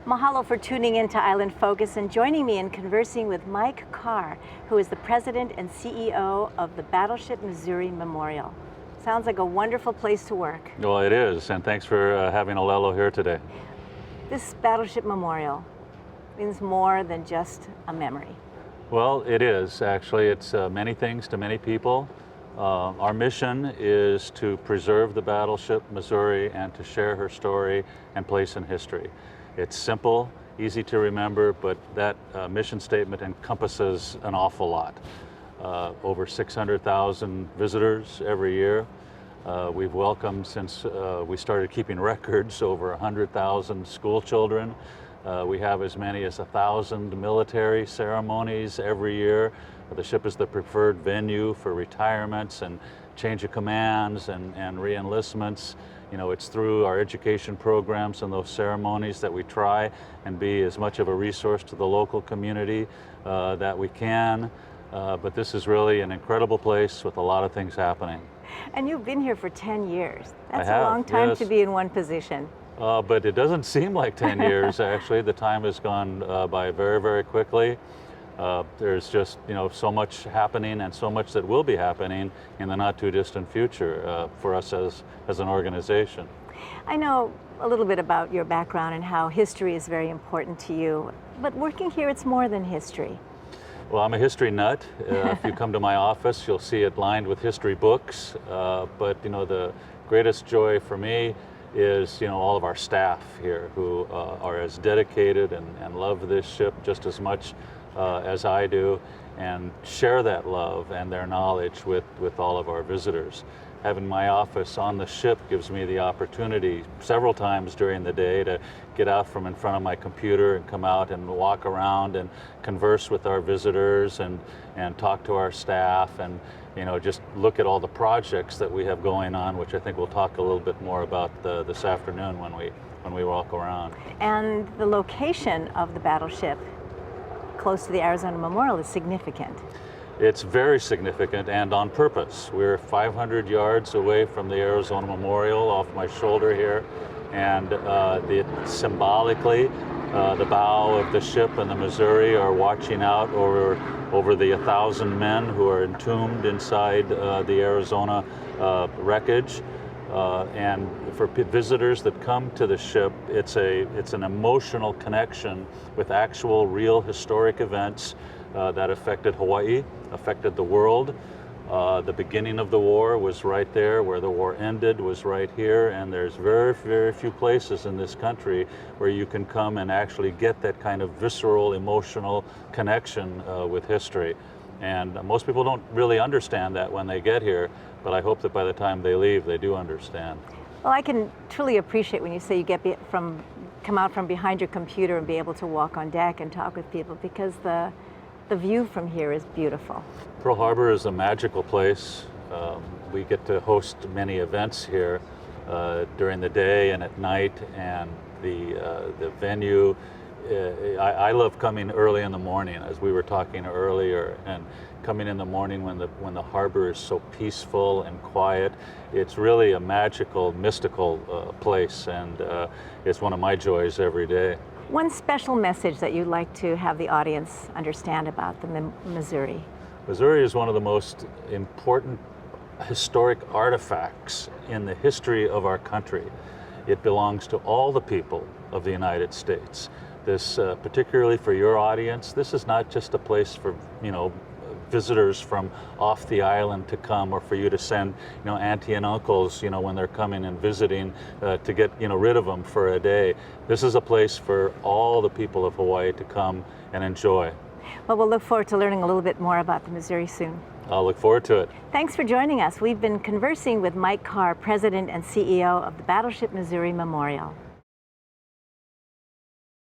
Mahalo for tuning in to Island Focus and joining me in conversing with Mike Carr, who is the president and CEO of the Battleship Missouri Memorial. Sounds like a wonderful place to work. Well, it is, and thanks for having Ōlelo here today. This Battleship Memorial means more than just a memory. Well, it is, actually. It's many things to many people. Our mission is to preserve the Battleship Missouri and to share her story and place in history. It's simple, easy to remember, but that mission statement encompasses an awful lot. Over 600,000 visitors every year. We've welcomed, since we started keeping records, over 100,000 school children. We have as many as 1,000 military ceremonies every year. The ship is the preferred venue for retirements and change of commands and re-enlistments. You know, it's through our education programs and those ceremonies that we try and be as much of a resource to the local community that we can. But this is really an incredible place with a lot of things happening. And you've been here for 10 years. That's I have, a long time yes. to be in one position. But it doesn't seem like 10 years, actually. The time has gone by very, very quickly. There's just, so much happening and so much that will be happening in the not too distant future for us as an organization. I know a little bit about your background and how history is very important to you, but working here, it's more than history. Well, I'm a history nut. If you come to my office, you'll see it lined with history books. But the greatest joy for me is all of our staff here who are as dedicated and love this ship just as much as I do, and share that love and their knowledge with all of our visitors. Having my office on the ship gives me the opportunity several times during the day to get out from in front of my computer and come out and walk around and converse with our visitors and talk to our staff and just look at all the projects that we have going on, which I think we'll talk a little bit more about this afternoon when we walk around. And the location of the battleship close to the Arizona Memorial is significant. It's very significant and on purpose. We're 500 yards away from the Arizona Memorial off my shoulder here, and symbolically the bow of the ship and the Missouri are watching out over the 1,000 men who are entombed inside the Arizona wreckage. And for visitors that come to the ship, it's an emotional connection with actual, real historic events that affected Hawaii, affected the world. The beginning of the war was right there. Where the war ended was right here. And there's very, very few places in this country where you can come and actually get that kind of visceral, emotional connection with history. And most people don't really understand that when they get here, but I hope that by the time they leave, they do understand. Well, I can truly appreciate when you say you come out from behind your computer and be able to walk on deck and talk with people, because the view from here is beautiful. Pearl Harbor is a magical place. We get to host many events here during the day and at night, and the venue. I love coming early in the morning, as we were talking earlier, and coming in the morning when the harbor is so peaceful and quiet. It's really a magical, mystical place, and it's one of my joys every day. One special message that you'd like to have the audience understand about the Missouri? Missouri is one of the most important historic artifacts in the history of our country. It belongs to all the people of the United States. This, particularly for your audience, this is not just a place for, visitors from off the island to come, or for you to send, auntie and uncles, when they're coming and visiting to get, rid of them for a day. This is a place for all the people of Hawaii to come and enjoy. Well, we'll look forward to learning a little bit more about the Missouri soon. I'll look forward to it. Thanks for joining us. We've been conversing with Mike Carr, President and CEO of the Battleship Missouri Memorial.